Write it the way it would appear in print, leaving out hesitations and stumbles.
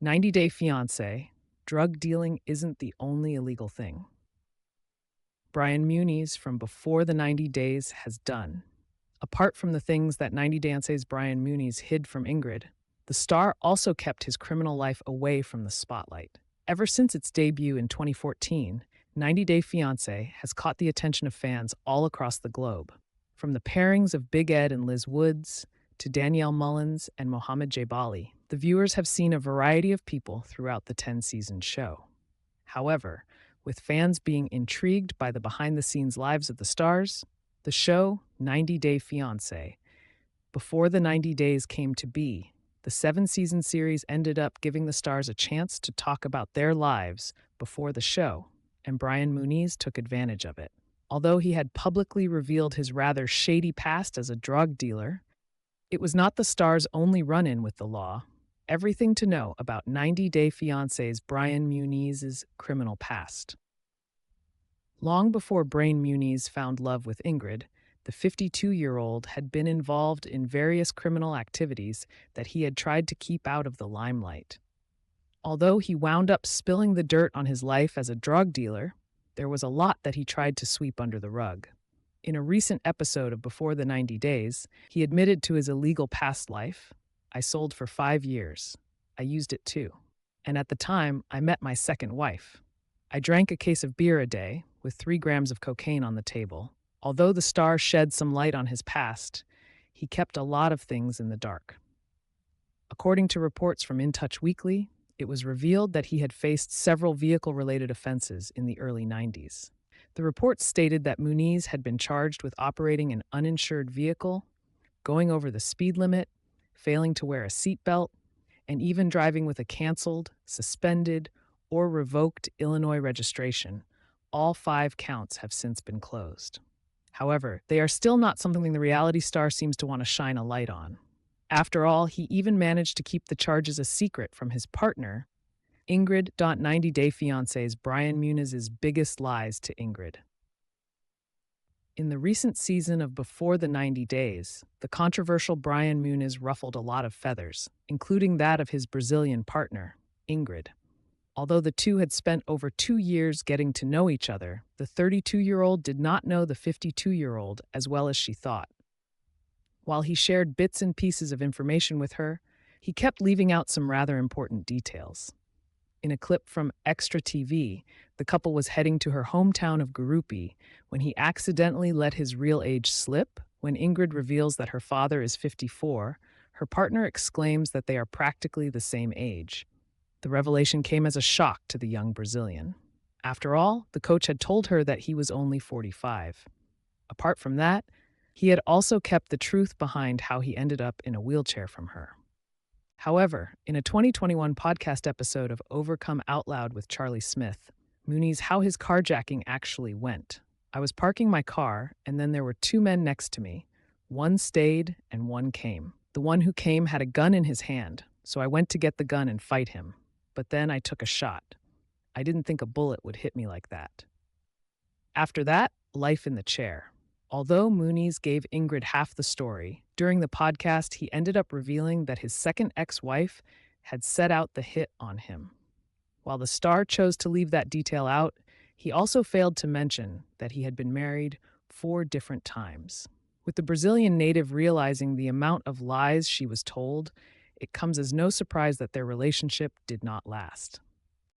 90 Day Fiancé, drug dealing isn't the only illegal thing. Brian Muniz from Before the 90 Days has done. Apart from the things that 90 Day Fiancé's Brian Muniz hid from Ingrid, the star also kept his criminal life away from the spotlight. Ever since its debut in 2014, 90 Day Fiancé has caught the attention of fans all across the globe. From the pairings of Big Ed and Liz Woods to Danielle Mullins and Mohammed Jabali, the viewers have seen a variety of people throughout the 10-season show. However, with fans being intrigued by the behind-the-scenes lives of the stars, the show 90 Day Fiancé, Before the 90 Days came to be, the 7-season series ended up giving the stars a chance to talk about their lives before the show, and Brian Muniz took advantage of it. Although he had publicly revealed his rather shady past as a drug dealer, it was not the star's only run-in with the law. Everything to know about 90 Day Fiancé's Brian Muniz's criminal past. Long before Brian Muniz found love with Ingrid, the 52-year-old had been involved in various criminal activities that he had tried to keep out of the limelight. Although he wound up spilling the dirt on his life as a drug dealer, there was a lot that he tried to sweep under the rug. In a recent episode of Before the 90 Days, he admitted to his illegal past life. "I sold for 5 years. I used it too. And at the time, I met my second wife. I drank a case of beer a day with 3 grams of cocaine on the table." Although the star shed some light on his past, he kept a lot of things in the dark. According to reports from In Touch Weekly, it was revealed that he had faced several vehicle-related offenses in the early 90s. The reports stated that Muniz had been charged with operating an uninsured vehicle, going over the speed limit, failing to wear a seatbelt, and even driving with a canceled, suspended, or revoked Illinois registration. All 5 counts have since been closed. However, they are still not something the reality star seems to want to shine a light on. After all, he even managed to keep the charges a secret from his partner, Ingrid. 90 Day Fiancé's Brian Muniz's biggest lies to Ingrid. In the recent season of Before the 90 Days, the controversial Brian Muniz ruffled a lot of feathers, including that of his Brazilian partner, Ingrid. Although the two had spent over 2 years getting to know each other, the 32-year-old did not know the 52-year-old as well as she thought. While he shared bits and pieces of information with her, he kept leaving out some rather important details. In a clip from Extra TV, the couple was heading to her hometown of Gurupi when he accidentally let his real age slip. When Ingrid reveals that her father is 54, her partner exclaims that they are practically the same age. The revelation came as a shock to the young Brazilian. After all, the coach had told her that he was only 45. Apart from that, he had also kept the truth behind how he ended up in a wheelchair from her. However, in a 2021 podcast episode of Overcome Out Loud with Charlie Smith, Muniz how his carjacking actually went. "I was parking my car, and then there were 2 men next to me. One stayed, and one came. The one who came had a gun in his hand, so I went to get the gun and fight him. But then I took a shot. I didn't think a bullet would hit me like that." After that, life in the chair. Although Muniz gave Ingrid half the story, during the podcast he ended up revealing that his second ex-wife had set out the hit on him. While the star chose to leave that detail out, he also failed to mention that he had been married 4 different times. With the Brazilian native realizing the amount of lies she was told, it comes as no surprise that their relationship did not last.